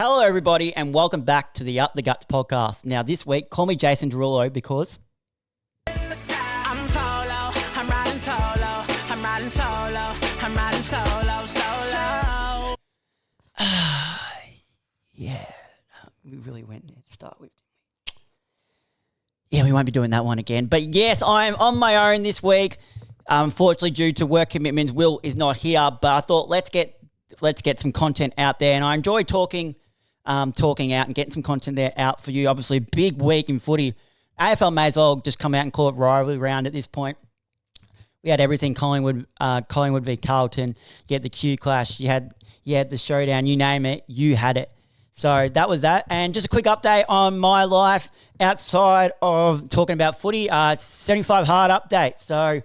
Hello, everybody, and welcome back to the Up the Guts podcast. Now, this week, call me Jason Derulo because... I'm solo, I'm riding solo, I'm riding solo, I'm riding solo, solo. Yeah, we really went there to start with. Yeah, we won't be doing that one again. But yes, I'm on my own this week. Unfortunately, due to work commitments, Will is not here. But I thought let's get some content out there, and I enjoy talking out and getting some content there out for you. Obviously, big week in footy. AFL may as well just come out and call it rivalry round at this point. We had everything: Collingwood v Carlton. You had the Q clash. You had the showdown. You name it, you had it. So that was that. And just a quick update on my life outside of talking about footy. 75 hard update. So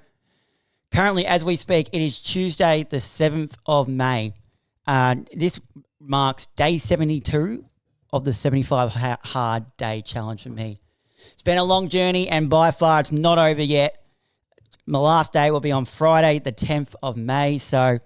currently, as we speak, it is Tuesday, the 7th of May. This marks day 72 of the 75 hard day challenge for me. It's been a long journey, and by far it's not over yet. My last day will be on Friday, the 10th of May. So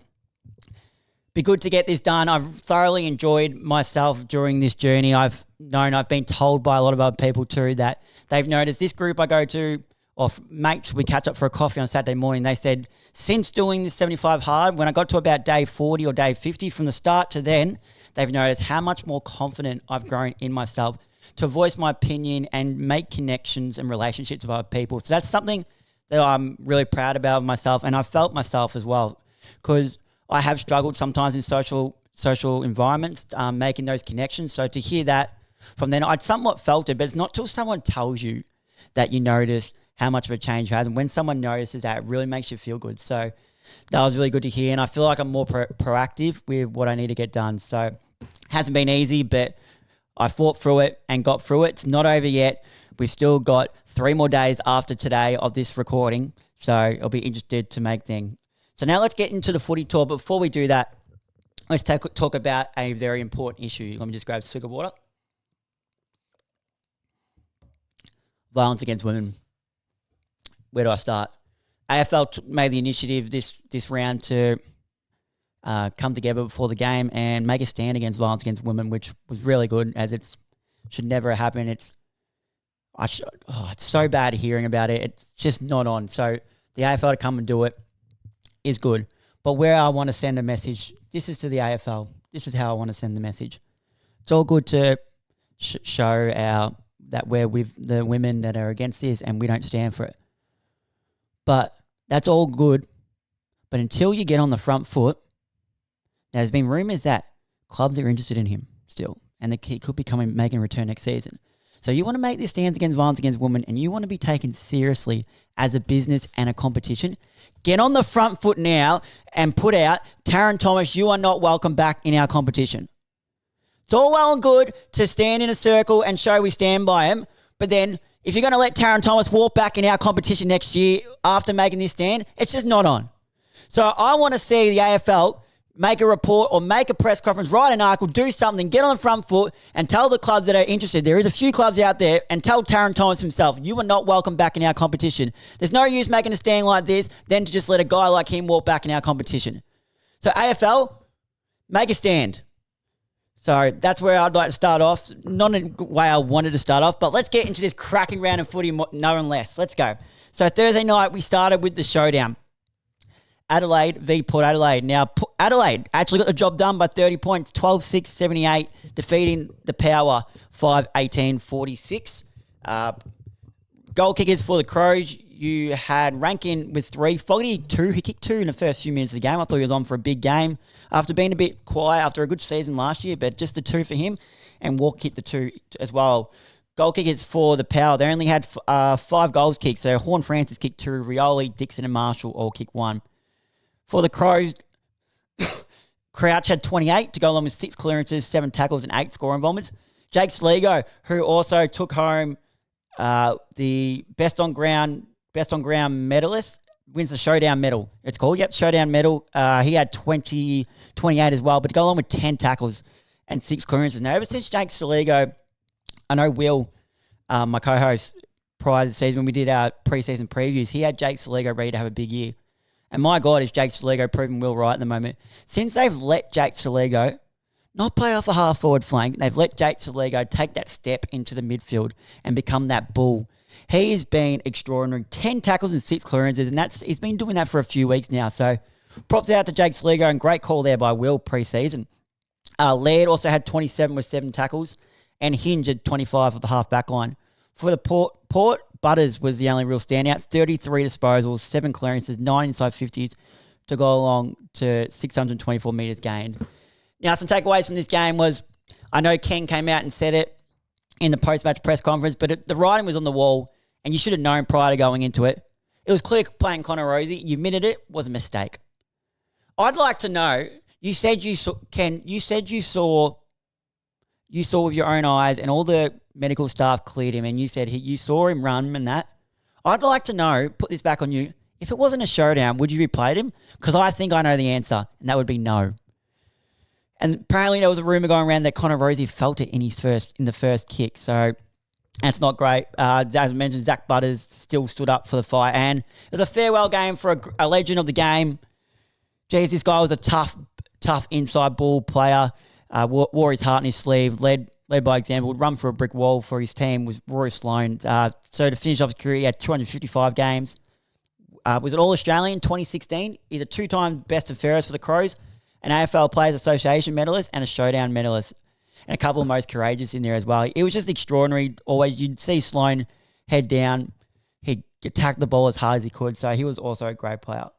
be good to get this done. I've thoroughly enjoyed myself during this journey. I've been told by a lot of other people too that they've noticed this group I go to, or mates, we catch up for a coffee on Saturday morning. They said since doing this 75 hard, when I got to about day 40 or day 50, from the start to then, they've noticed how much more confident I've grown in myself to voice my opinion and make connections and relationships with other people. So that's something that I'm really proud about myself, and I felt myself as well, because I have struggled sometimes in social environments, making those connections. So to hear that from then, I'd somewhat felt it, but it's not till someone tells you that you notice how much of a change you has. And when someone notices that, it really makes you feel good. So that was really good to hear. And I feel like I'm more proactive with what I need to get done. So it hasn't been easy, but I fought through it and got through it. It's not over yet. We've still got 3 more days after today of this recording. So I'll be interested to make things. So now let's get into the footy tour. But before we do that, let's talk about a very important issue. Let me just grab a swig of water. Violence against women. Where do I start? AFL made the initiative this round to come together before the game and make a stand against violence against women, which was really good, as it should never happen. It's so bad hearing about it. It's just not on. So the AFL to come and do it is good. But where I want to send a message, this is to the AFL. This is how I want to send the message. It's all good to show that we're with the women that are against this and we don't stand for it. But that's all good. But until you get on the front foot, there's been rumours that clubs are interested in him still, and he could be making a return next season. So you want to make this stance against violence against women, and you want to be taken seriously as a business and a competition, get on the front foot now and put out, Taryn Thomas, you are not welcome back in our competition. It's all well and good to stand in a circle and show we stand by him, but then if you're going to let Taryn Thomas walk back in our competition next year after making this stand, it's just not on. So I want to see the AFL make a report or make a press conference, write an article, do something, get on the front foot and tell the clubs that are interested. There is a few clubs out there, and tell Taryn Thomas himself, you are not welcome back in our competition. There's no use making a stand like this than to just let a guy like him walk back in our competition. So AFL, make a stand. So that's where I'd like to start off. Not in the way I wanted to start off, but let's get into this cracking round of footy, no one less. Let's go. So Thursday night, we started with the showdown. Adelaide v Port Adelaide. Now, Adelaide actually got the job done by 30 points, 12-6-78, defeating the Power 5-18-46. Goal kickers for the Crows, you had Rankin with 3, Fogarty 2. He kicked 2 in the first few minutes of the game. I thought he was on for a big game after being a bit quiet after a good season last year, but just the 2 for him, and Walker kicked the 2 as well. Goal kickers for the Power, they only had 5 goals kicked, so Horne-Francis kicked 2, Rioli, Dixon and Marshall all kicked 1. For the Crows, Crouch had 28 to go along with 6 clearances, 7 tackles and 8 score involvements. Jake Sligo, who also took home the best on ground medalist, wins the showdown medal. It's called, showdown medal. He had 28 as well, but to go along with 10 tackles and 6 clearances. Now, ever since Jake Sligo, I know Will, my co-host, prior to the season when we did our preseason previews, he had Jake Sligo ready to have a big year. And my God, is Jake Sligo proving Will right at the moment. Since they've let Jake Sligo not play off a half-forward flank. They've let Jason Derulo take that step into the midfield and become that bull. He has been extraordinary. 10 tackles and 6 clearances, and he's been doing that for a few weeks now. So props out to Jake Sligo, and great call there by Will pre-season. Laird also had 27 with 7 tackles, and Hinge had 25 with the half-back line. For the Port, Butters was the only real standout. 33 disposals, 7 clearances, 9 inside 50s to go along to 624 metres gained. Now, some takeaways from this game was, I know Ken came out and said it in the post-match press conference, but the writing was on the wall, and you should have known prior to going into it. It was clear playing Connor Rosie. You admitted it was a mistake. I'd like to know, you said you saw, Ken, you said you saw with your own eyes, and all the medical staff cleared him, and you said you saw him run and that. I'd like to know, put this back on you, if it wasn't a showdown, would you have replayed him? Because I think I know the answer, and that would be no. And apparently there was a rumour going around that Connor Rosie felt it in the first kick, so that's not great. As I mentioned, Zach Butters still stood up for the fight, and it was a farewell game for a legend of the game. Geez, this guy was a tough inside ball player. Wore his heart in his sleeve, led by example, would run for a brick wall for his team, was Rory Sloane. So to finish off his career, he had 255 games. Was an All-Australian 2016. He's a 2-time best and fairest for the Crows, an AFL Players Association medalist, and a Showdown medalist. And a couple of most courageous in there as well. It was just extraordinary. Always, you'd see Sloane head down. He'd attack the ball as hard as he could, so he was also a great player.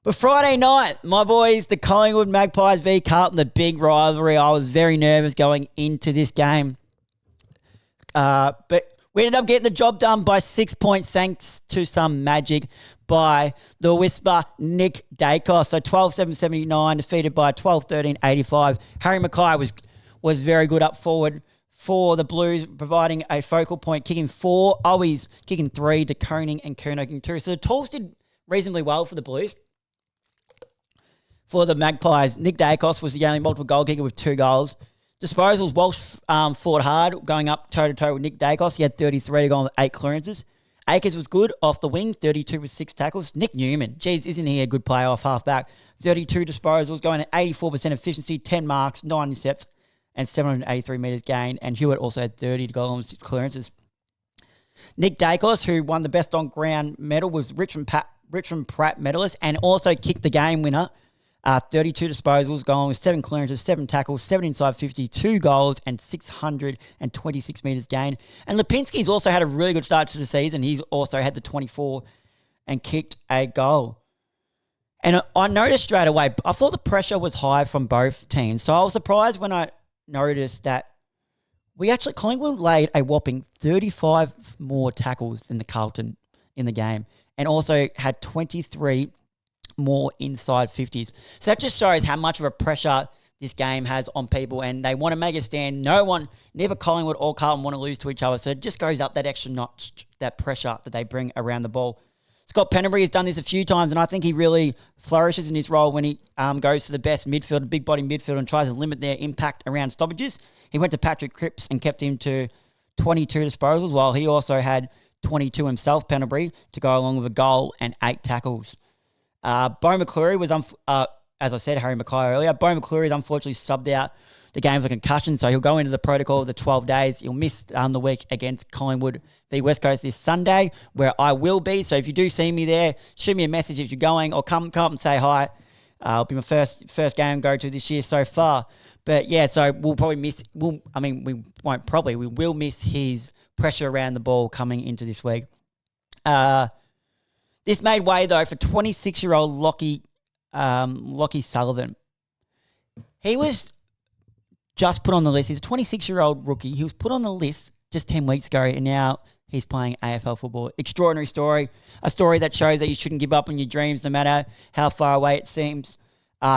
But Friday night, my boys, the Collingwood Magpies v Carlton, the big rivalry. I was very nervous going into this game. But we ended up getting the job done by 6 points thanks to some magic by the Whisper, Nick Dacos. So 12-7-79, defeated by 12-13-85. Harry Mackay was very good up forward for the Blues, providing a focal point, kicking 4, Owies kicking 3, De Koning and Kerno kicking 2. So the Tools did reasonably well for the Blues. For the Magpies, Nick Dacos was the only multiple goal kicker with 2 goals. Disposals, Walsh fought hard, going up toe-to-toe with Nick Dacos. He had 33 to go on with 8 clearances. Akers was good off the wing, 32 with 6 tackles. Nick Newman, geez, isn't he a good player off half-back? 32 disposals, going at 84% efficiency, 10 marks, 9 intercepts, and 783 metres gained. And Hewitt also had 30 to go on with 6 clearances. Nick Dacos, who won the best on-ground medal, was Richmond Pratt medalist and also kicked the game winner. 32 disposals, going with 7 clearances, 7 tackles, 7 inside 50, 2 goals, and 626 metres gained. And Lipinski's also had a really good start to the season. He's also had the 24 and kicked a goal. And I noticed straight away, I thought the pressure was high from both teams. So I was surprised when I noticed that Collingwood laid a whopping 35 more tackles than the Carlton in the game, and also had 23 more inside 50s. So that just shows how much of a pressure this game has on people, and they want to make a stand. Neither Collingwood or Carlton want to lose to each other, so it just goes up that extra notch, that pressure that they bring around the ball. Scott Pennebury has done this a few times, and I think he really flourishes in his role when he goes to the best midfield, big body midfield, and tries to limit their impact around stoppages. He went to Patrick Cripps and kept him to 22 disposals, while he also had 22 himself, Pennebury, to go along with a goal and 8 tackles. Bo McCleary was, as I said, Harry Mackay earlier. Bo McCleary is unfortunately subbed out the game for concussion, so he'll go into the protocol of the 12 days. He'll miss the week against Collingwood v West Coast this Sunday, where I will be. So if you do see me there, shoot me a message if you're going, or come up and say hi. It'll be my first game go to this year so far. But yeah, so we'll probably miss. We will miss his pressure around the ball coming into this week. This made way, though, for 26-year-old Lockie Sullivan. He was just put on the list. He's a 26-year-old rookie. He was put on the list just 10 weeks ago, and now he's playing AFL football. Extraordinary story. A story that shows that you shouldn't give up on your dreams no matter how far away it seems.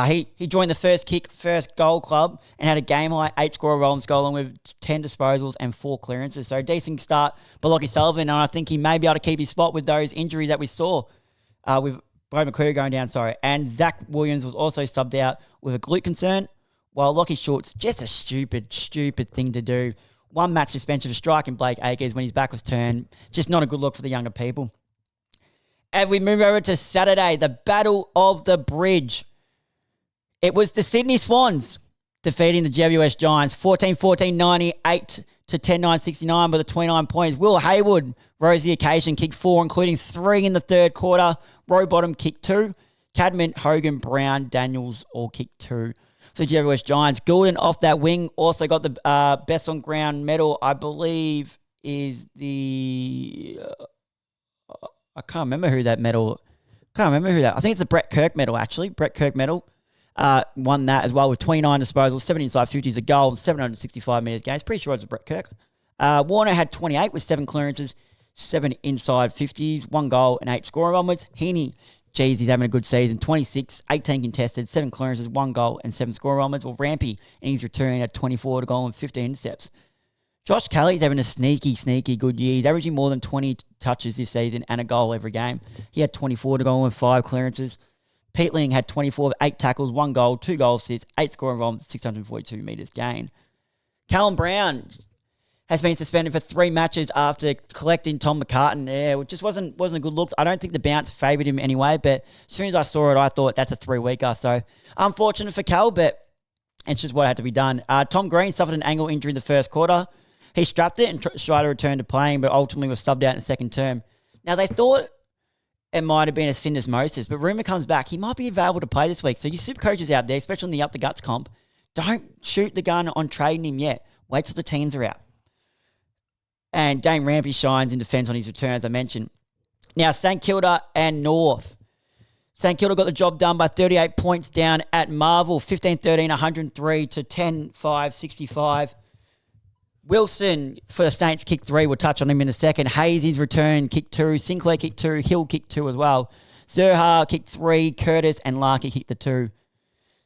He joined the first goal club and had a game-high 8-scorer role and score along with 10 disposals and 4 clearances. So a decent start by Lockie Sullivan, and I think he may be able to keep his spot with those injuries that we saw with Bo McCleary going down, And Zach Williams was also subbed out with a glute concern, while Lockie Schultz, just a stupid thing to do. 1 match suspension for striking Blake Acres when his back was turned. Just not a good look for the younger people. As we move over to Saturday, the Battle of the Bridge. It was the Sydney Swans defeating the GWS Giants 14-14, 98 to 10-9, 69 by the 29 points. Will Haywood rose the occasion, kicked 4, including 3 in the third quarter. Rowbottom kicked 2. Cadman, Hogan, Brown, Daniels all kicked 2 for the GWS Giants. Goulden off that wing also got the best on ground medal, I believe, is the... I can't remember who that medal... I think it's the Brett Kirk medal, actually. Brett Kirk medal. Won that as well with 29 disposals, 7 inside 50s, a goal, 765 metres gains. Pretty sure it's Brett Kirk. Warner had 28 with 7 clearances, 7 inside 50s, 1 goal and 8 scoring onwards. Heaney, geez, he's having a good season. 26, 18 contested, 7 clearances, 1 goal and 7 scoring onwards. Well, Rampy, and he's returning at 24 to goal and 15 intercepts. Josh Kelly's having a sneaky good year. He's averaging more than 20 touches this season and a goal every game. He had 24 to goal and 5 clearances. Pete Ling had 24 with 8 tackles, 1 goal, 2 goal assists, 8 scoring involvements, 642 metres gained. Callum Brown has been suspended for 3 matches after collecting Tom McCartan, which just wasn't a good look. I don't think the bounce favoured him anyway, but as soon as I saw it, I thought that's a 3-weeker. So unfortunate for Cal, but it's just what had to be done. Tom Green suffered an ankle injury in the first quarter. He strapped it and tried to return to playing, but ultimately was subbed out in the second term. Now, they thought it might have been a syndesmosis, but rumour comes back. He might be available to play this week. So you super coaches out there, especially in the up the guts comp, don't shoot the gun on trading him yet. Wait till the teams are out. And Dane Rampy shines in defence on his return, as I mentioned. Now, St Kilda and North. St Kilda got the job done by 38 points down at Marvel, 15-13, 103 to 10-5, 65. Wilson for the Saints kicked 3. We'll touch on him in a second. Hayes' return kicked 2. Sinclair kicked 2. Hill kicked 2 as well. Zerha kicked 3. Curtis and Larky kicked the 2.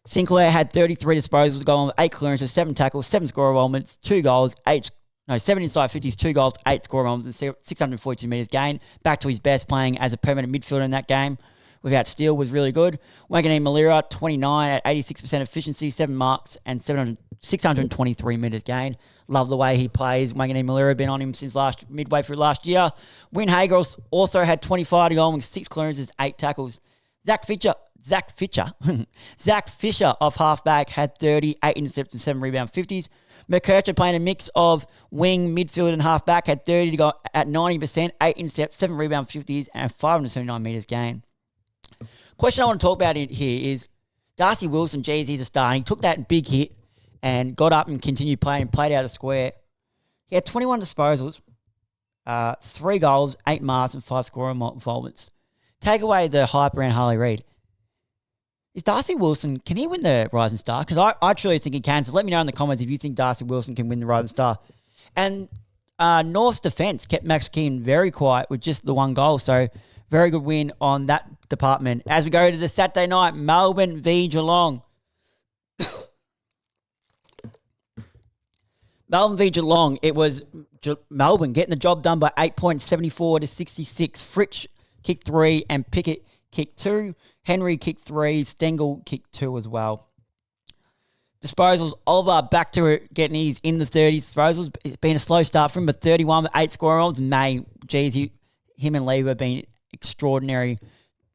Sinclair had 33 disposals, goal with 8 clearances, 7 tackles, 7 score involvements, 2 goals, 7 inside 50s, 2 goals, 8 score involvements, and 642 metres gained. Back to his best, playing as a permanent midfielder in that game. Without steal was really good. Wanganeen Malira, 29 at 86% efficiency, 7 marks and 623 metres gained. Love the way he plays. Wanganeen Malira been on him since midway through last year. Win Hager also had 25 to goal with 6 clearances, 8 tackles. Zach Fisher off halfback had 30, 8 intercepts and 7 rebound 50s. McKercher playing a mix of wing, midfield and halfback had 30 to go at 90%, 8 intercepts, 7 rebound 50s and 579 metres gained. Question I want to talk about here is Darcy Wilson, geez, he's a star. He took that big hit and got up and continued playing, played out of the square. He had 21 disposals, 3 goals, 8 marks and 5 scoring involvements. Take away the hype around Harley Reid. Is Darcy Wilson, can he win the Rising Star? Because I truly think he can. So let me know in the comments if you think Darcy Wilson can win the Rising Star. And North's defence kept Max Keane very quiet with just the 1 goal. So very good win on that department. As we go to the Saturday night, Melbourne v Geelong. Melbourne v Geelong. It was Melbourne getting the job done by 8 points, 74 to 66. Fritsch kicked 3 and Pickett kicked 2. Henry kicked 3. Stengel kicked 2 as well. Disposals, Oliver back to getting his in the 30s disposals. It's been a slow start for him, but 31 with 8 scoring rolls. May, geez, him and Lever have been extraordinary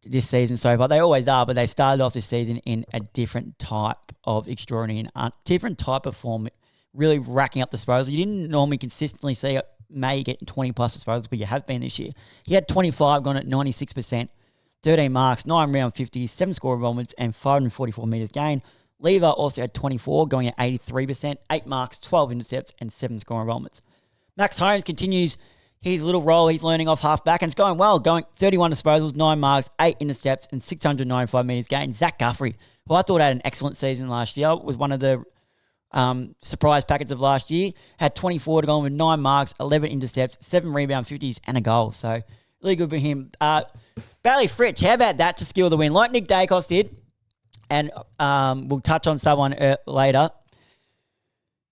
this season so far. They always are, but they started off this season in a different type of extraordinary and different type of form, really racking up disposals. You didn't normally consistently see May getting 20 plus disposals, but you have been this year. He had 25, gone at 96%, 13 marks, 9 round 50s, 7 score involvements, and 544 metres gained. Lever also had 24, going at 83%, 8 marks, 12 intercepts, and 7 score involvements. Max Holmes continues his little role he's learning off half-back, and it's going well, going 31 disposals, 9 marks, 8 intercepts, and 695 metres gained. Zach Guthrie, who I thought had an excellent season last year, was one of the surprise packets of last year, had 24 to go with 9 marks, 11 intercepts, 7 rebound 50s, and a goal. So really good for him. Bailey Fritsch, how about that to secure the win? Like Nick Dacos did, and we'll touch on someone later.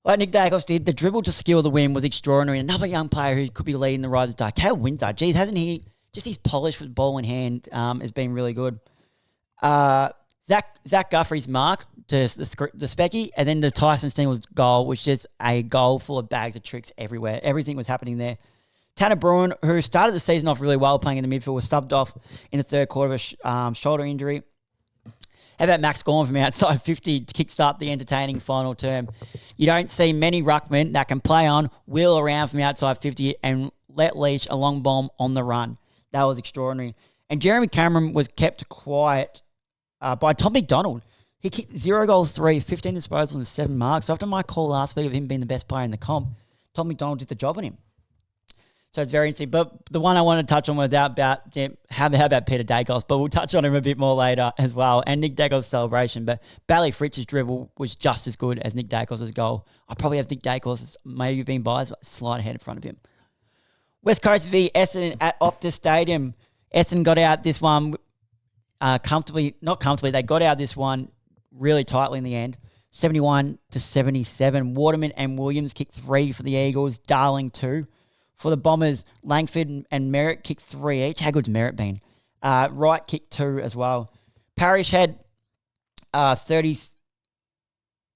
Like Nick Dacos did, the dribble to secure the win was extraordinary. Another young player who could be leading the Rising Star. Cale Windsor, geez, hasn't he? Just his polish with the ball in hand has been really good. Zach Guthrie's mark to the Specky, and then the Tyson Stengels goal was just a goal full of bags of tricks everywhere. Everything was happening there. Tanner Bruin, who started the season off really well playing in the midfield, was subbed off in the third quarter of a shoulder injury. How about Max Gorn from outside 50 to kickstart the entertaining final term? You don't see many ruckmen that can play on, wheel around from outside 50 and let leash a long bomb on the run. That was extraordinary. And Jeremy Cameron was kept quiet by Tom McDonald. He kicked 0 goals, 3, 15 disposals and 7 marks. After my call last week of him being the best player in the comp, Tom McDonald did the job on him. So it's very interesting. But the one I want to touch on was how about Peter Dacos? But we'll touch on him a bit more later as well. And Nick Dacos' celebration. But Bally Fritz's dribble was just as good as Nick Dacos' goal. I probably have Nick Dacos maybe being biased, but slight ahead in front of him. West Coast v Essendon at Optus Stadium. Essendon got out this one comfortably. Not comfortably. They got out this one really tightly in the end. 71-77. Waterman and Williams kicked 3 for the Eagles. Darling 2. For the Bombers, Langford and Merritt kicked 3 each. How good's Merritt been? Wright kicked 2 as well. Parrish had 30.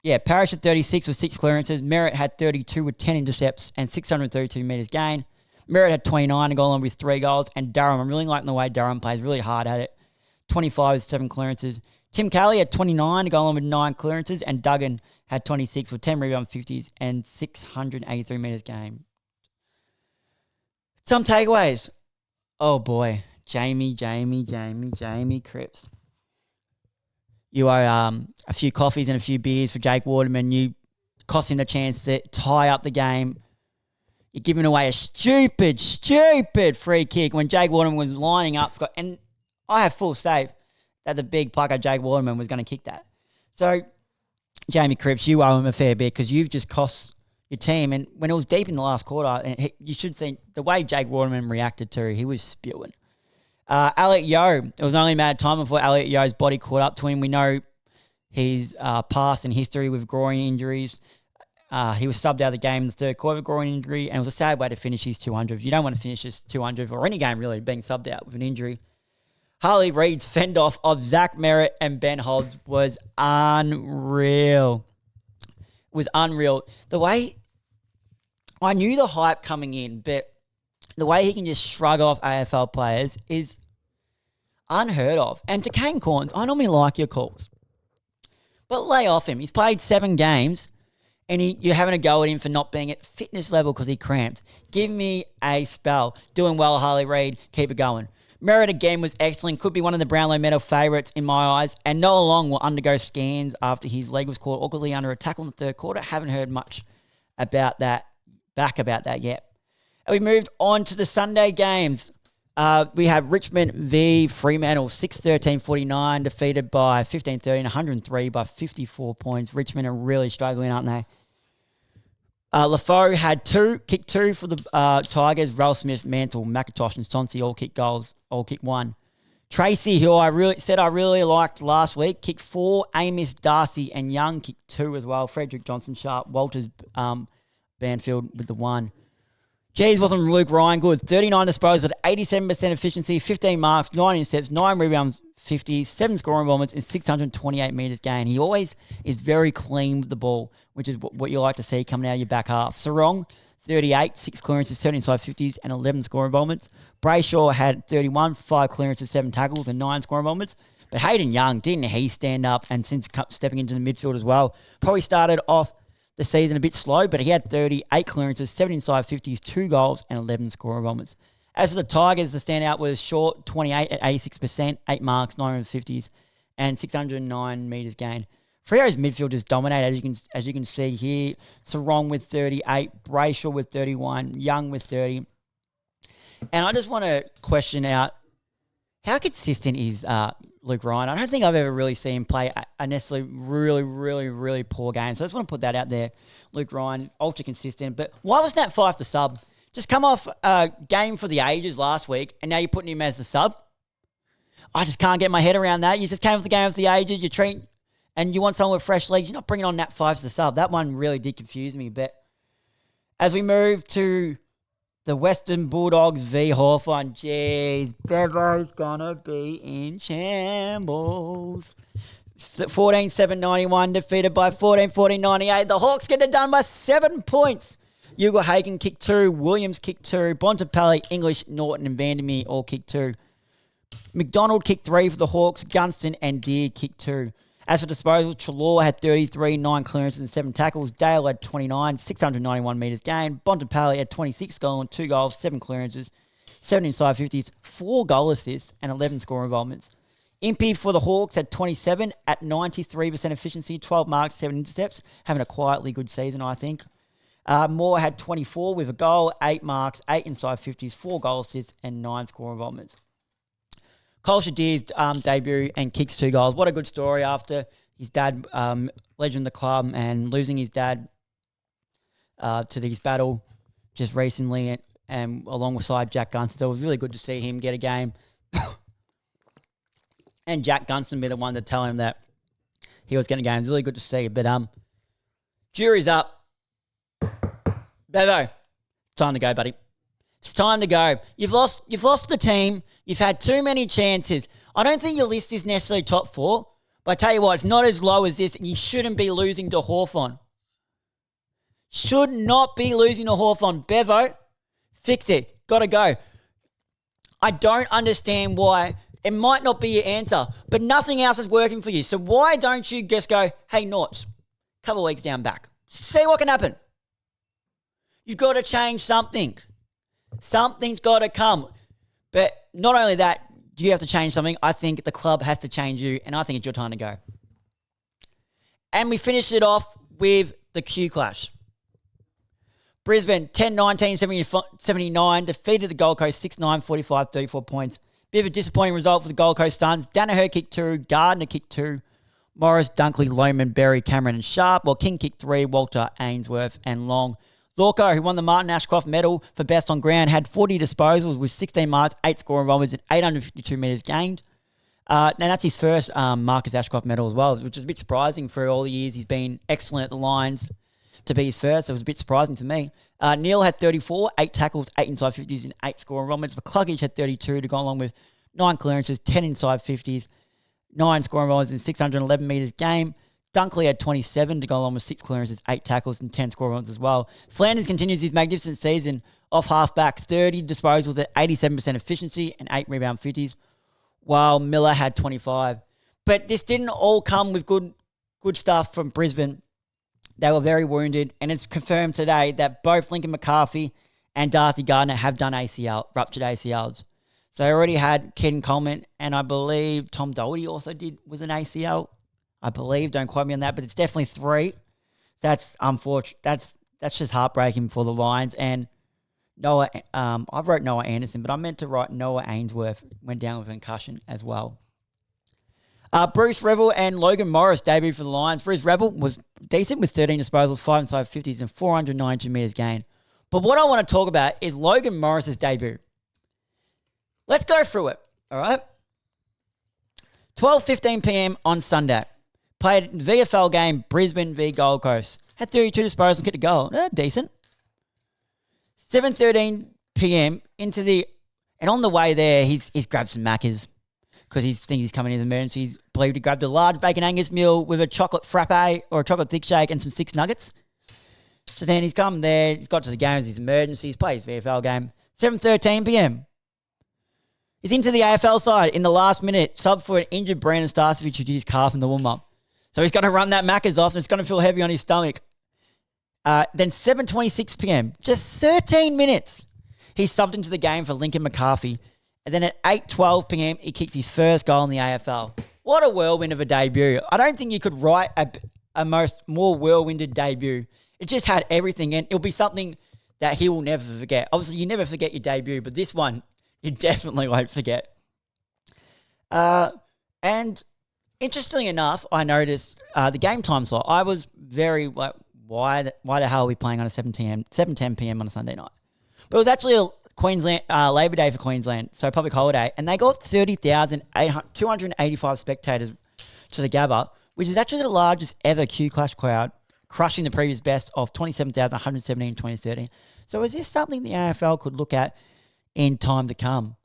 Yeah, Parrish had 36 with 6 clearances. Merritt had 32 with 10 intercepts and 632 metres gain. Merritt had 29 to go on with 3 goals. And Durham, I'm really liking the way Durham plays, really hard at it. 25 with 7 clearances. Tim Kelly had 29 to go on with 9 clearances. And Duggan had 26 with 10 rebound 50s and 683 metres gain. Some takeaways. Oh, boy. Jamie Cripps. You owe a few coffees and a few beers for Jake Waterman. You cost him the chance to tie up the game. You're giving away a stupid free kick when Jake Waterman was lining up. And I have full faith that the big plucker Jake Waterman was going to kick that. So, Jamie Cripps, you owe him a fair bit because you've just cost your team. And when it was deep in the last quarter, and you should see the way Jake Waterman reacted to, he was spewing. Elliot Yeo, it was only a matter of time before Elliot Yeo's body caught up to him. We know his past and history with groin injuries. He was subbed out of the game in the third quarter with groin injury, and it was a sad way to finish his 200. You don't want to finish his 200 or any game really being subbed out with an injury. Harley Reid's fend off of Zach Merritt and Ben Hobbs was unreal. It was unreal. The way I knew the hype coming in, but the way he can just shrug off AFL players is unheard of. And to Kane Corns, I normally like your calls, but lay off him. He's played 7 games, and you're having a go at him for not being at fitness level because he cramped. Give me a spell. Doing well, Harley Reid. Keep it going. Merritt again was excellent. Could be one of the Brownlow medal favourites in my eyes. And Noah Long will undergo scans after his leg was caught awkwardly under a tackle in the third quarter. Haven't heard much about that yet. And we moved on to the Sunday games. We have Richmond v Fremantle, 6-13-49, defeated by 15-13, 103 by 54 points. Richmond are really struggling, aren't they? Lafoe had kicked 2 for the Tigers. Ralph Smith, Mantle, McIntosh, and Sonsi all kicked goals, all kicked 1. Tracy, who I really liked last week, kicked 4. Amos, Darcy, and Young kicked 2 as well. Frederick Johnson, Sharp, Walters, Banfield with the 1. Jeez, wasn't Luke Ryan good? 39 disposals, 87% efficiency, 15 marks, 9 intercepts, 9 rebounds, 50, 7 scoring moments, and 628 metres gain. He always is very clean with the ball, which is what you like to see coming out of your back half. Sarong, 38, 6 clearances, 7 inside 50s, and 11 scoring moments. Brayshaw had 31, 5 clearances, 7 tackles, and 9 scoring moments. But Hayden Young, didn't he stand up and since stepping into the midfield as well? Probably started off the season a bit slow, but he had 38 clearances, 7 inside 50s, 2 goals, and 11 scoring moments. As for the Tigers, the standout was Short, 28 at 86%, 8 marks, 9 50s, and 609 metres gained. Freo's midfield just dominated, as you can see here. Sarong with 38, Brayshaw with 31, Young with 30. And I just want to question out, how consistent is Luke Ryan? I don't think I've ever really seen him play a necessarily really poor game. So I just want to put that out there. Luke Ryan, ultra consistent. But why was that 5 to sub? Just come off a game for the ages last week, and now you're putting him as a sub? I just can't get my head around that. You just came off the game for the ages, and you want someone with fresh legs. You're not bringing on Nat 5 as a sub. That one really did confuse me. But as we move to the Western Bulldogs v Hawthorn, jeez, Bevo's gonna be in shambles. 14-7-91, defeated by 14-14-98. The Hawks get it done by 7 points. Hugo Hagen kicked 2, Williams kicked 2, Bontempelli, English, Norton, and Vandermeer all kicked 2. McDonald kicked 3 for the Hawks. Gunston and Deere kicked 2. As for disposals, Chalor had 33, 9 clearances and 7 tackles. Dale had 29, 691 metres gained. Bontempelli had 26 goals and 2 goals, 7 clearances, 7 inside 50s, 4 goal assists and 11 score involvements. Impey for the Hawks had 27 at 93% efficiency, 12 marks, 7 intercepts. Having a quietly good season, I think. Moore had 24 with a goal, 8 marks, 8 inside 50s, 4 goal assists and 9 score involvements. Cole Shadir's debut and kicks 2 goals. What a good story after his dad, legend of the club, and losing his dad to his battle just recently and alongside Jack Gunston. So it was really good to see him get a game. And Jack Gunston be the one to tell him that he was getting a game. It's really good to see. But jury's up. Bevo, time to go, buddy. It's time to go. You've lost the team. You've had too many chances. I don't think your list is necessarily top 4, but I tell you what, it's not as low as this, and you shouldn't be losing to Hawthorn. Should not be losing to Hawthorn. Bevo, fix it. Got to go. I don't understand why. It might not be your answer, but nothing else is working for you. So why don't you just go, hey, Norts, couple of weeks down back. See what can happen. You've got to change something. Something's got to come. But not only that, you have to change something. I think the club has to change you, and I think it's your time to go. And we finished it off with the Q Clash. Brisbane, 10-19, 79, defeated the Gold Coast 6-9, 45, 34 points. Bit of a disappointing result for the Gold Coast Suns. Danaher kicked 2, Gardner kicked 2, Morris, Dunkley, Lohman, Berry, Cameron and Sharp, while King kicked 3, Walter, Ainsworth and Long. Zorko, who won the Martin Ashcroft medal for best on ground, had 40 disposals with 16 marks, 8 score involvements and 852 metres gained. And that's his first Marcus Ashcroft medal as well, which is a bit surprising for all the years he's been excellent at the lines to be his first. It was a bit surprising to me. Neil had 34, 8 tackles, 8 inside 50s and 8 score involvements. McCluggage had 32 to go along with 9 clearances, 10 inside 50s, 9 score involvements and 611 metres game. Dunkley had 27 to go along with 6 clearances, 8 tackles and 10 score runs as well. Flanders continues his magnificent season off half-back, 30 disposals at 87% efficiency and 8 rebound 50s, while Miller had 25. But this didn't all come with good stuff from Brisbane. They were very wounded, and it's confirmed today that both Lincoln McCarthy and Darcy Gardner have done ruptured ACLs. So I already had Ken Coleman, and I believe Tom Doherty also was an ACL. I believe, don't quote me on that, but it's definitely 3. That's unfortunate. That's just heartbreaking for the Lions. And Noah, I wrote Noah Anderson, but I meant to write Noah Ainsworth went down with a concussion as well. Bruce Revel and Logan Morris debuted for the Lions. Bruce Revel was decent with 13 disposals, 5 inside 50s and 492 metres gained. But what I want to talk about is Logan Morris's debut. Let's go through it, all right? 12:15 p.m. on Sunday. Played VFL game Brisbane v Gold Coast. Had 32 disposals, kicked a goal. Decent. 7:13 p.m. and on the way there, he's grabbed some Maccas because he thinks he's coming in as an emergency. He's believed he grabbed a large bacon Angus meal with a chocolate frappe or a chocolate thick shake and some 6 nuggets. So then he's come there. He's got to the games. He's emergency. He's played his VFL game. 7:13 p.m. He's into the AFL side in the last minute. Sub for an injured Brandon Starcevich who did his calf in the warm-up. So he's going to run that Maccas off and it's going to feel heavy on his stomach. Then 7:26 p.m., just 13 minutes, he subbed into the game for Lincoln McCarthy. And then at 8:12 p.m., he kicks his first goal in the AFL. What a whirlwind of a debut. I don't think you could write a more whirlwinded debut. It just had everything, and it'll be something that he will never forget. Obviously, you never forget your debut, but this one, you definitely won't forget. And interestingly enough, I noticed the game time slot. I was very like, why the hell are we playing on a 7:10 p.m. on a Sunday night? But it was actually a Queensland Labor Day for Queensland, so public holiday, and they got 30,285 spectators to the Gabba, which is actually the largest ever Q Clash crowd, crushing the previous best of 27,117 in 2013. So is this something the AFL could look at in time to come?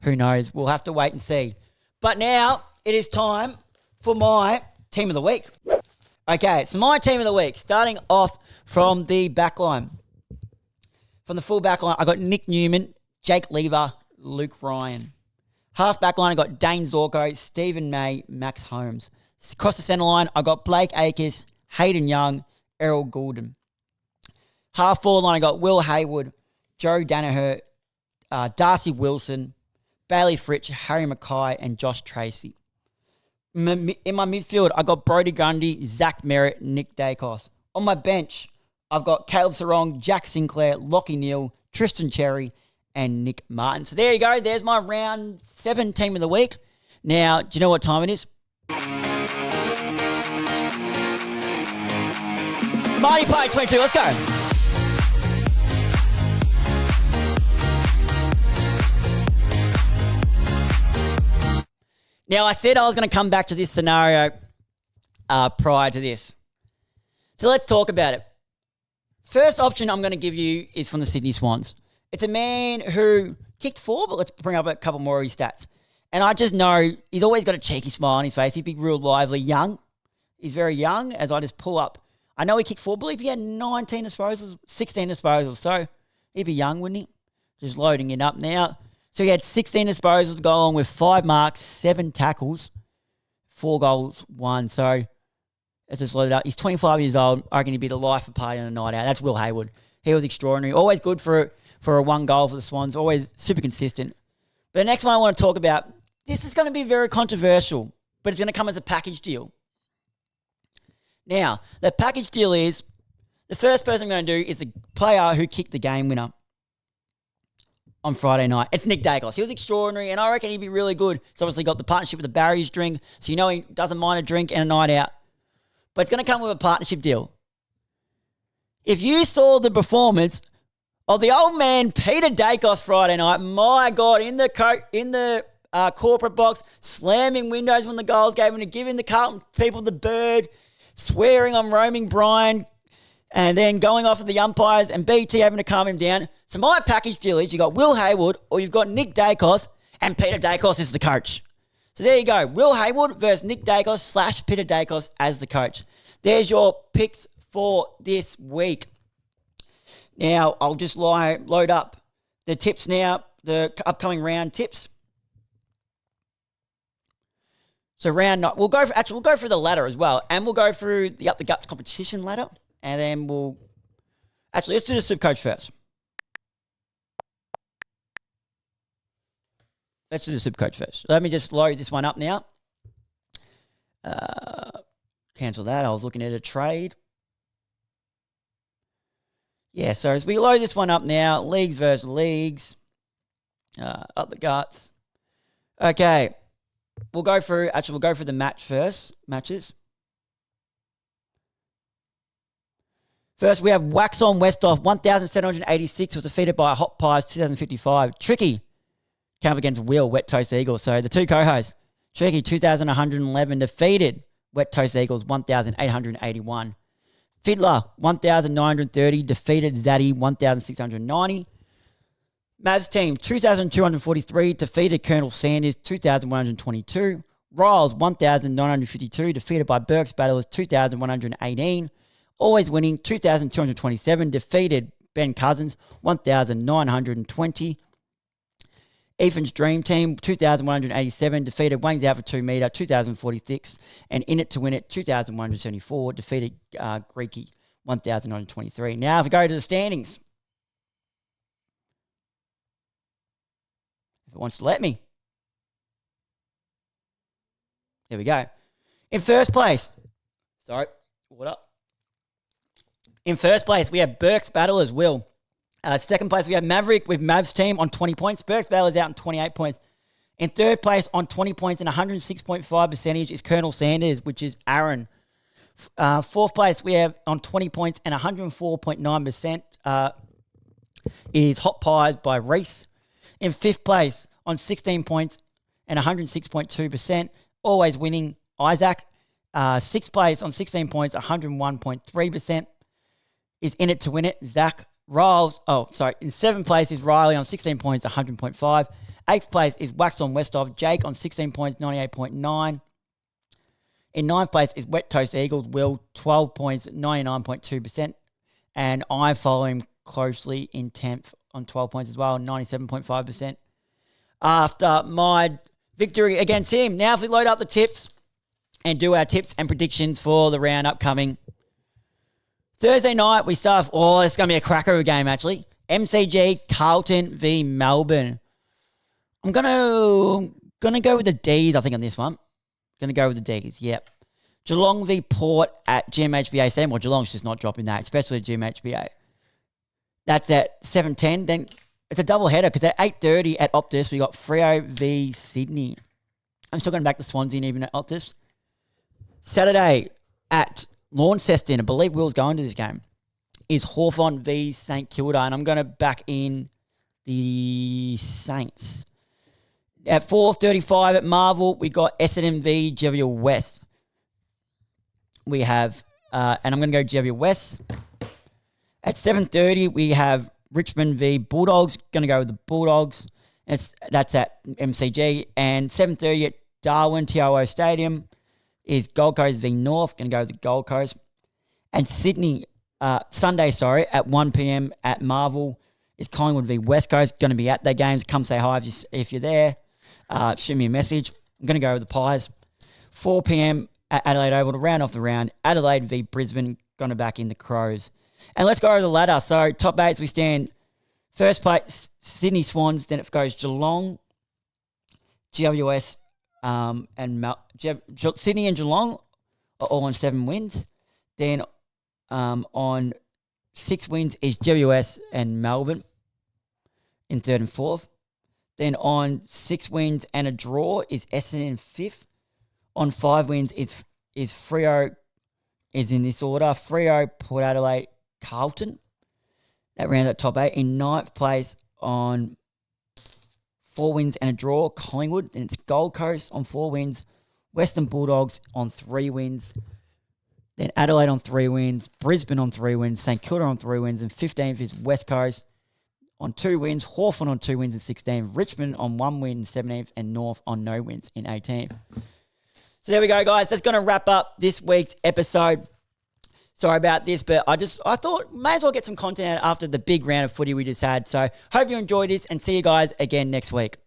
Who knows? We'll have to wait and see. But now it is time for my team of the week. Okay, so my team of the week, starting off from the back line. From the full back line, I got Nick Newman, Jake Lever, Luke Ryan. Half back line, I got Dane Zorko, Stephen May, Max Holmes. Across the centre line, I got Blake Acres, Hayden Young, Errol Goulden. Half forward line, I got Will Hayward, Joe Danaher, Darcy Wilson, Bailey Fritsch, Harry Mackay, and Josh Tracy. In my midfield, I got Brodie Grundy, Zach Merritt, Nick Dacos. On my bench, I've got Caleb Sarong, Jack Sinclair, Lockie Neal, Tristan Cherry, and Nick Martin. So there you go. There's my round 7 team of the week. Now, do you know what time it is? Marty Party 22. Let's go. Now, I said I was going to come back to this scenario prior to this. So let's talk about it. First option I'm going to give you is from the Sydney Swans. It's a man who kicked 4, but let's bring up a couple more of his stats. And I just know he's always got a cheeky smile on his face. He'd be real lively, young. He's very young, as I just pull up. I know he kicked 4, I believe he had 19 disposals, 16 disposals. So he'd be young, wouldn't he? Just loading it up now. So he had 16 disposals to go along with 5 marks, 7 tackles, 4 goals, 1. So let's just load it up. He's 25 years old. I reckon he'd be the life of party on a night out. That's Will Hayward. He was extraordinary. Always good for a 1 goal for the Swans. Always super consistent. But the next one I want to talk about, this is going to be very controversial, but it's going to come as a package deal. Now, the package deal is the first person I'm going to do is the player who kicked the game winner on Friday night. It's Nick Dacos. He was extraordinary, and I reckon he'd be really good. He's obviously got the partnership with the Barry's drink, so you know he doesn't mind a drink and a night out. But it's going to come with a partnership deal. If you saw the performance of the old man Peter Dacos Friday night, my God, in the corporate box, slamming windows when the goals gave him, giving the Carlton people the bird, swearing on roaming Brian, and then going off of the umpires and BT having to calm him down. So my package deal is you got Will Hayward or you've got Nick Dacos, and Peter Dacos is the coach. So there you go. Will Hayward versus Nick Dacos / Peter Dacos as the coach. There's your picks for this week. Now, I'll just load up the tips now, the upcoming round tips. So round 9, we'll go through the ladder as well, and we'll go through the Up the Guts competition ladder, and then let's do the Supercoach first. Let's do the Supercoach first. Let me just load this one up now. Cancel that. I was looking at a trade. Yeah, so as we load this one up now, leagues versus leagues, Up the Guts. Okay. We'll go through the matches. First, we have Wax on Westhoff, 1,786 was defeated by Hot Pies, 2,055. Tricky came up against Will, Wet Toast Eagles. So the two co-hosts, Tricky, 2,111, defeated Wet Toast Eagles, 1,881. Fiddler, 1,930, defeated Zaddy, 1,690. Mavs team, 2,243, defeated Colonel Sanders, 2,122. Riles, 1,952, defeated by Burke's Battlers, 2,118. Always winning, 2,227, defeated Ben Cousins, 1,920. Ethan's Dream Team, 2,187, defeated Wayne's Out for 2 metre, 2,046. And In It to Win It, 2,174, defeated Greeky, 1,923. Now, if we go to the standings, if it wants to let me. There we go. In first place, In first place, we have Burke's Battlers, Will. Second place, we have Maverick with Mavs team on 20 points. Burke's Battlers out on 28 points. In third place on 20 points and 106.5 percentage is Colonel Sanders, which is Aaron. Fourth place, we have on 20 points and 104.9% is Hot Pies by Reese. In fifth place on 16 points and 106.2%, always winning, Isaac. Sixth place on 16 points, 101.3% is In It to Win It, Zach. In seventh place is Riley on 16 points, 100.5. Eighth place is Wax on Westhoff, Jake on 16 points, 98.9. In ninth place is Wet Toast Eagles, Will, 12 points, 99.2%. And I follow him closely in 10th on 12 points as well, 97.5%. after my victory against him. Now if we load up the tips and do our tips and predictions for the round upcoming. Thursday night, we start off, it's going to be a cracker of a game, actually. MCG, Carlton v. Melbourne. I'm going to go with the Ds, I think, on this one. Going to go with the Ds, yep. Geelong v. Port at GMHBA Stadium. Well, Geelong's just not dropping that, especially at GMHBA. That's at 7:10. Then it's a double header because at 8:30 at Optus, we got Freo v. Sydney. I'm still going back to Swansea even at Optus. Saturday at Launceston, I believe Will's going to this game, is Hawthorn v St Kilda, and I'm going to back in the Saints. At 4:35 at Marvel, we got Essendon v GW West. We have, and I'm going to go GW West. At 7:30, we have Richmond v Bulldogs. Going to go with the Bulldogs. That's at MCG. And 7:30 at Darwin, TOO Stadium, is Gold Coast v North. Going to go with the Gold Coast. And Sydney, Sunday, at 1 p.m. at Marvel, is Collingwood v West Coast. Going to be at their games. Come say hi if you're there. Shoot me a message. I'm going to go with the Pies. 4 p.m. at Adelaide Oval to round off the round. Adelaide v Brisbane. Going to back in the Crows. And let's go over the ladder. So top 8s, we stand first place, Sydney Swans. Then it goes Geelong, GWS, Sydney and Geelong are all on 7 wins. Then on 6 wins is GWS and Melbourne in 3rd and 4th. Then on 6 wins and a draw is Essendon in 5th. On 5 wins is Freo, is in this order. Freo, Port Adelaide, Carlton. That round at top 8. In 9th place on 4 wins and a draw, Collingwood. Then it's Gold Coast on 4 wins. Western Bulldogs on 3 wins. Then Adelaide on 3 wins. Brisbane on 3 wins. St Kilda on 3 wins. And 15th is West Coast on 2 wins. Hawthorn on 2 wins in 16th. Richmond on 1 win in 17th. And North on no wins in 18th. So there we go, guys. That's going to wrap up this week's episode. Sorry about this, but I thought may as well get some content out after the big round of footy we just had. So hope you enjoyed this and see you guys again next week.